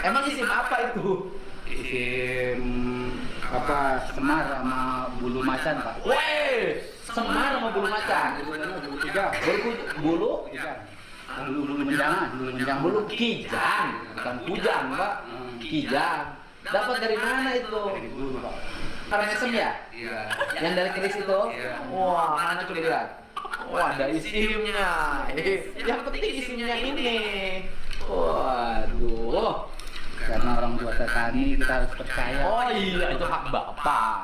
Emang isim apa itu? Isim apa semar sama bulu macan Pak. Weh, semar sama bulu macan. Bulu tiga. Bulu Tiga. Bulu menjangan, bulu kijang, bukan kujang, Pak. Kijang. Dapat dari mana itu? Dari bulu Pak. Karmesem ya? Iya. Yang dari keris itu? Iya. Wah, mana coba lihat. Wah, ada isimnya. Yang penting isimnya ini. Waduh. Karena orang tua saya tani kita harus percaya. Oh iya, itu hak bapak.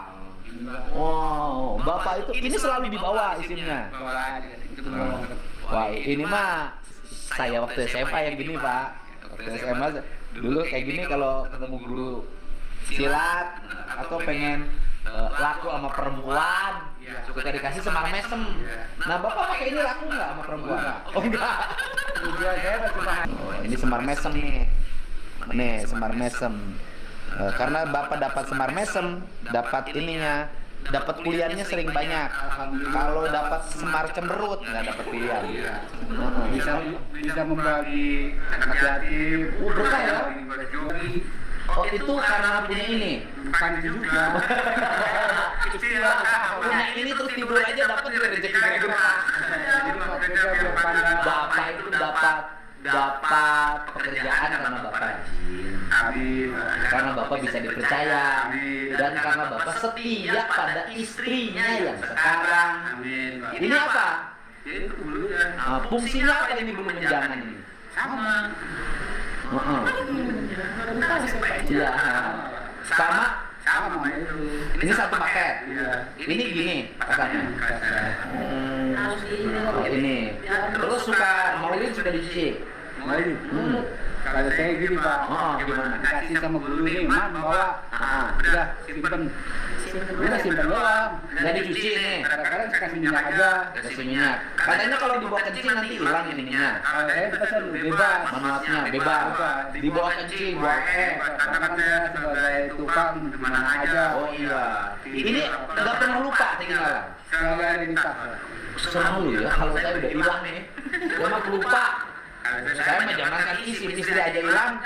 Wow, bapak itu ini selalu dibawa isimnya. Bawa aja. Itu Wah, ini mah saya waktu SMA yang gini, Pak. Waktu SMA dulu kayak gini kalau ketemu guru silat atau pengen laku sama perempuan, suka dikasih semar mesem. Nah, bapak pakai ini laku nggak sama perempuan? Oh enggak. tujuan saya cuma Oh, ini semar mesem nih. Nih, semar mesem. Karena bapak dapat semar mesem, dapat ininya, dapat pilihannya sering banyak. Kalau dapat semar cemberut nggak dapat pilihan. bisa membagi anak yatim. Berkah ya? Oh, itu karena punya ini. Bukan itu juga. Punya ini terus tidur aja dapat rezeki kayak gitu. Jadi maksudnya biar pandang. Bapak itu dapat pekerjaan karena bapak rajin. Amin. Karena bapak bisa dipercaya dan karena bapak setia pada istrinya yang sekarang. Amin. Ini apa? Itu bulunya. Fungsinya apa ini bulu menjangan ini? Sama. Iya. Sama. Sama itu. Ini satu paket. Iya. Ini gini pasannya. Harus Oh, ini. Terus suka maulid suka dicuci. Baik. Kalau saya gini Pak, Gimana? kasih sama guru nih, Man bawa, Ah, udah simpen, udah simpen doang. nggak dicuci nih. Kadang-kadang saya kasih minyak aja. Kasih minyak. Katanya kalau dibawa kencing nanti hilang ini minyak. Kalau saya pesan bebas, Manfaatnya bebas. Dibawa kencing, buang karena kan saya sebagai tukang di mana aja. Oh iya. Ini nggak pernah lupa ketinggalan. Selalu ada di tas. Selalu ya. Kalau saya udah hilang nih, saya mah lupa. Saya mah jangankan isim, istri aja hilang.